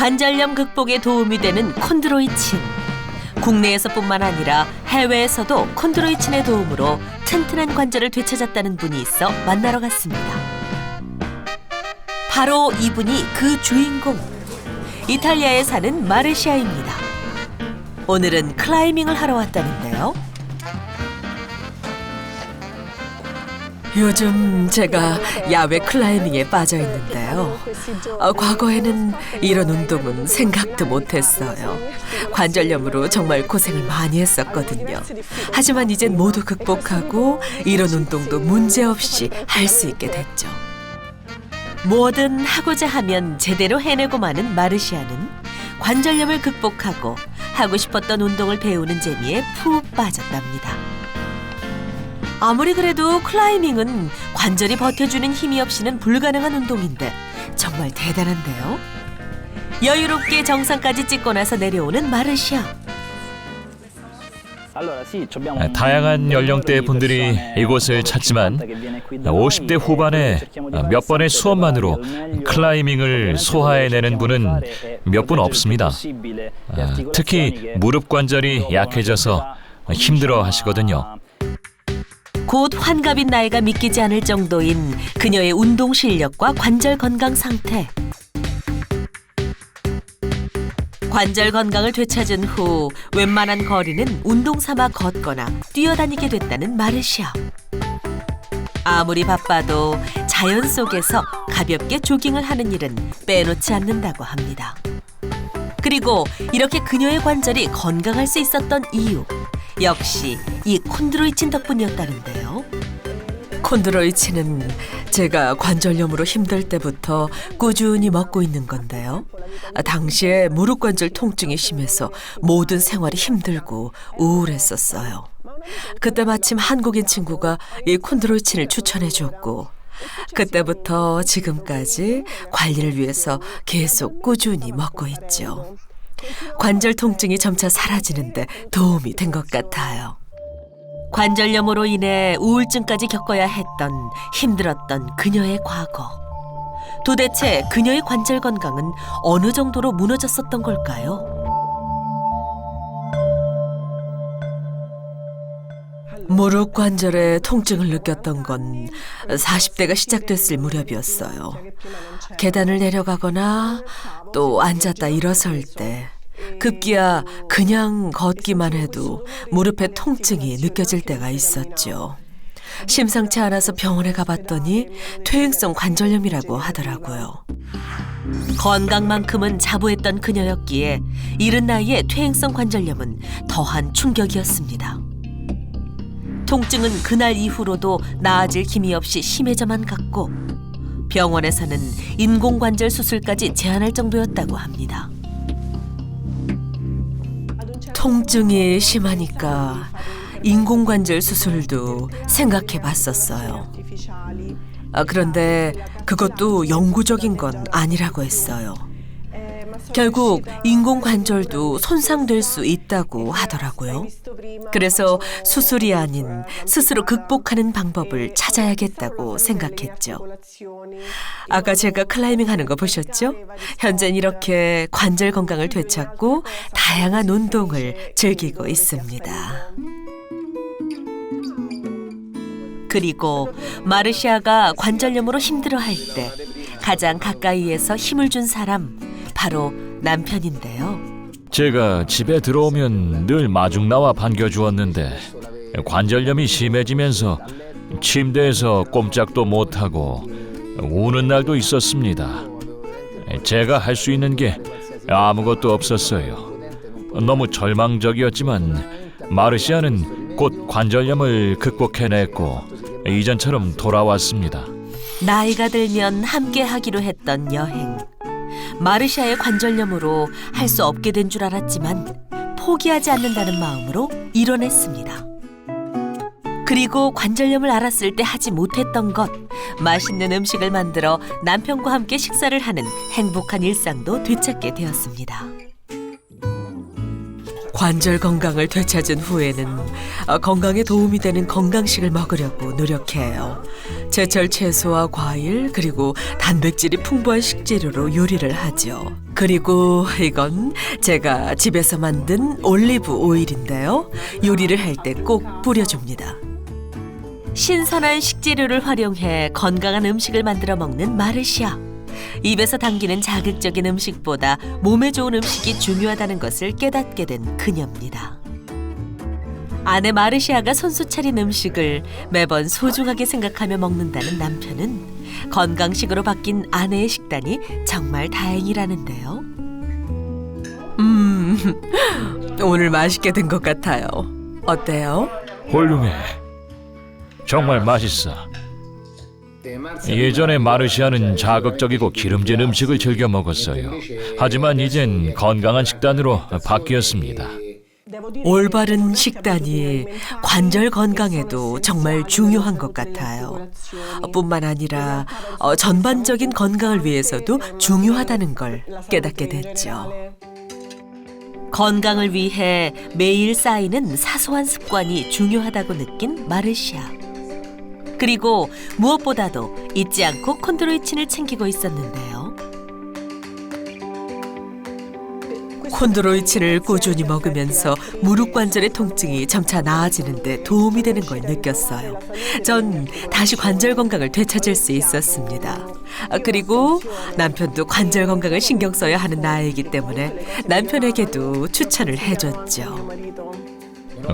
관절염 극복에 도움이 되는 콘드로이친. 국내에서뿐만 아니라 해외에서도 콘드로이친의 도움으로 튼튼한 관절을 되찾았다는 분이 있어 만나러 갔습니다. 바로 이분이 그 주인공. 이탈리아에 사는 마르시아입니다. 오늘은 클라이밍을 하러 왔다는데요. 요즘 제가 야외 클라이밍에 빠져 있는데요. 과거에는 이런 운동은 생각도 못했어요. 관절염으로 정말 고생을 많이 했었거든요. 하지만 이젠 모두 극복하고 이런 운동도 문제없이 할 수 있게 됐죠. 뭐든 하고자 하면 제대로 해내고 마는 마르시아는 관절염을 극복하고 하고 싶었던 운동을 배우는 재미에 푹 빠졌답니다. 아무리 그래도 클라이밍은 관절이 버텨주는 힘이 없이는 불가능한 운동인데 정말 대단한데요. 여유롭게 정상까지 찍고 나서 내려오는 마르시아. 다양한 연령대 분들이 이곳을 찾지만 50대 후반에 몇 번의 수업만으로 클라이밍을 소화해내는 분은 몇 분 없습니다. 특히 무릎 관절이 약해져서 힘들어 하시거든요. 곧 환갑인 나이가 믿기지 않을 정도인 그녀의 운동 실력과 관절 건강 상태. 관절 건강을 되찾은 후 웬만한 거리는 운동 삼아 걷거나 뛰어다니게 됐다는 마르시아. 아무리 바빠도 자연 속에서 가볍게 조깅을 하는 일은 빼놓지 않는다고 합니다. 그리고 이렇게 그녀의 관절이 건강할 수 있었던 이유. 역시 이 콘드로이친 덕분이었다는데요. 콘드로이친은 제가 관절염으로 힘들 때부터 꾸준히 먹고 있는 건데요. 당시에 무릎 관절 통증이 심해서 모든 생활이 힘들고 우울했었어요. 그때 마침 한국인 친구가 이 콘드로이친을 추천해 줬고 그때부터 지금까지 관리를 위해서 계속 꾸준히 먹고 있죠. 관절 통증이 점차 사라지는데 도움이 된 것 같아요. 관절염으로 인해 우울증까지 겪어야 했던 힘들었던 그녀의 과거. 도대체 그녀의 관절 건강은 어느 정도로 무너졌었던 걸까요? 무릎 관절에 통증을 느꼈던 건 40대가 시작됐을 무렵이었어요. 계단을 내려가거나 또 앉았다 일어설 때 급기야 그냥 걷기만 해도 무릎에 통증이 느껴질 때가 있었죠. 심상치 않아서 병원에 가봤더니 퇴행성 관절염이라고 하더라고요. 건강만큼은 자부했던 그녀였기에 이른 나이에 퇴행성 관절염은 더한 충격이었습니다. 통증은 그날 이후로도 나아질 힘이 없이 심해져만 갔고 병원에서는 인공관절 수술까지 제한할 정도였다고 합니다. 통증이 심하니까 인공관절 수술도 생각해 봤었어요. 그런데 그것도 영구적인 건 아니라고 했어요. 결국 인공관절도 손상될 수 있다고 하더라고요. 그래서 수술이 아닌 스스로 극복하는 방법을 찾아야겠다고 생각했죠. 아까 제가 클라이밍 하는 거 보셨죠? 현재는 이렇게 관절 건강을 되찾고 다양한 운동을 즐기고 있습니다. 그리고 마르시아가 관절염으로 힘들어할 때 가장 가까이에서 힘을 준 사람, 바로 남편인데요. 제가 집에 들어오면 늘 마중 나와 반겨주었는데 관절염이 심해지면서 침대에서 꼼짝도 못하고 우는 날도 있었습니다. 제가 할 수 있는 게 아무것도 없었어요. 너무 절망적이었지만 마르시아는 곧 관절염을 극복해냈고 이전처럼 돌아왔습니다. 나이가 들면 함께 하기로 했던 여행. 마르시아의 관절염으로 할 수 없게 된 줄 알았지만 포기하지 않는다는 마음으로 이뤄냈습니다. 그리고 관절염을 앓았을 때 하지 못했던 것, 맛있는 음식을 만들어 남편과 함께 식사를 하는 행복한 일상도 되찾게 되었습니다. 관절 건강을 되찾은 후에는 건강에 도움이 되는 건강식을 먹으려고 노력해요. 제철 채소와 과일 그리고 단백질이 풍부한 식재료로 요리를 하죠. 그리고 이건 제가 집에서 만든 올리브 오일인데요. 요리를 할 때 꼭 뿌려줍니다. 신선한 식재료를 활용해 건강한 음식을 만들어 먹는 마르샤. 입에서 당기는 자극적인 음식보다 몸에 좋은 음식이 중요하다는 것을 깨닫게 된 그녀입니다. 아내 마르샤가 손수 차린 음식을 매번 소중하게 생각하며 먹는다는 남편은 건강식으로 바뀐 아내의 식단이 정말 다행이라는데요. 오늘 맛있게 된 것 같아요. 어때요? 훌륭해. 정말 맛있어. 예전에 마르시아는 자극적이고 기름진 음식을 즐겨 먹었어요. 하지만 이젠 건강한 식단으로 바뀌었습니다. 올바른 식단이 관절 건강에도 정말 중요한 것 같아요. 뿐만 아니라 전반적인 건강을 위해서도 중요하다는 걸 깨닫게 됐죠. 건강을 위해 매일 쌓이는 사소한 습관이 중요하다고 느낀 마르시아. 그리고 무엇보다도 잊지 않고 콘드로이친을 챙기고 있었는데요. 콘드로이친을 꾸준히 먹으면서 무릎 관절의 통증이 점차 나아지는 데 도움이 되는 걸 느꼈어요. 전 다시 관절 건강을 되찾을 수 있었습니다. 그리고 남편도 관절 건강을 신경 써야 하는 나이이기 때문에 남편에게도 추천을 해줬죠.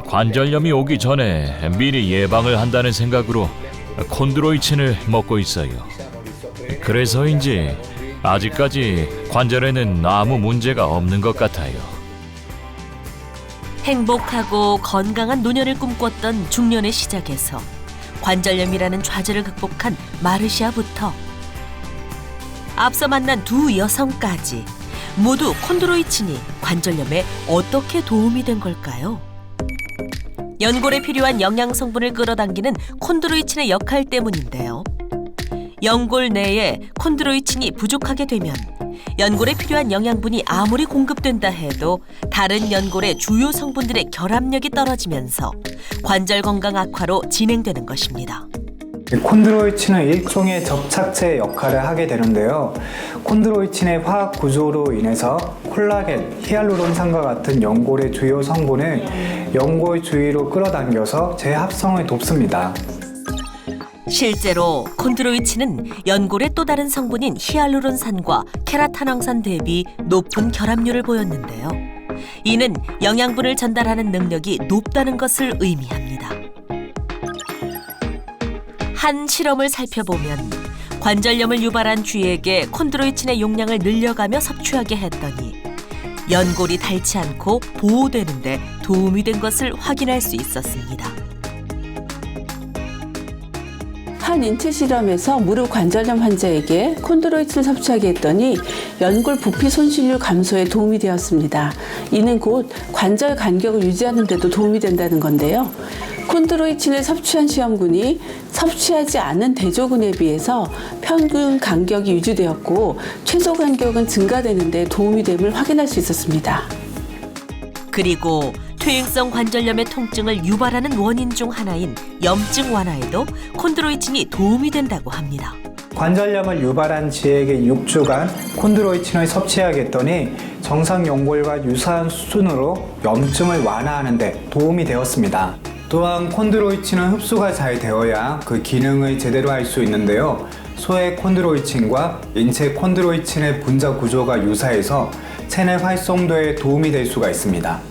관절염이 오기 전에 미리 예방을 한다는 생각으로 콘드로이친을 먹고 있어요. 그래서인지 아직까지 관절에는 아무 문제가 없는 것 같아요. 행복하고 건강한 노년을 꿈꿨던 중년의 시작에서 관절염이라는 좌절을 극복한 마르시아부터 앞서 만난 두 여성까지 모두 콘드로이친이 관절염에 어떻게 도움이 된 걸까요? 연골에 필요한 영양 성분을 끌어당기는 콘드로이친의 역할 때문인데요. 연골 내에 콘드로이친이 부족하게 되면 연골에 필요한 영양분이 아무리 공급된다 해도 다른 연골의 주요 성분들의 결합력이 떨어지면서 관절 건강 악화로 진행되는 것입니다. 콘드로이친은 일종의 접착제 역할을 하게 되는데요. 콘드로이친의 화학 구조로 인해서 콜라겐, 히알루론산과 같은 연골의 주요 성분을 연골 주위로 끌어당겨서 재합성을 돕습니다. 실제로 콘드로이친은 연골의 또 다른 성분인 히알루론산과 케라탄황산 대비 높은 결합률을 보였는데요. 이는 영양분을 전달하는 능력이 높다는 것을 의미합니다. 한 실험을 살펴보면 관절염을 유발한 쥐에게 콘드로이친의 용량을 늘려가며 섭취하게 했더니 연골이 닳지 않고 보호되는 데 도움이 된 것을 확인할 수 있었습니다. 한 인체 실험에서 무릎 관절염 환자에게 콘드로이친을 섭취하게 했더니 연골 부피 손실률 감소에 도움이 되었습니다. 이는 곧 관절 간격을 유지하는 데도 도움이 된다는 건데요. 콘드로이친을 섭취한 시험군이 섭취하지 않은 대조군에 비해서 평균 간격이 유지되었고 최소 간격은 증가되는 데 도움이 됨을 확인할 수 있었습니다. 그리고 퇴행성 관절염의 통증을 유발하는 원인 중 하나인 염증 완화에도 콘드로이친이 도움이 된다고 합니다. 관절염을 유발한 쥐에게 6주간 콘드로이친을 섭취하겠더니 정상 연골과 유사한 수준으로 염증을 완화하는 데 도움이 되었습니다. 또한 콘드로이친은 흡수가 잘 되어야 그 기능을 제대로 할 수 있는데요. 소의 콘드로이친과 인체 콘드로이친의 분자 구조가 유사해서 체내 활성도에 도움이 될 수가 있습니다.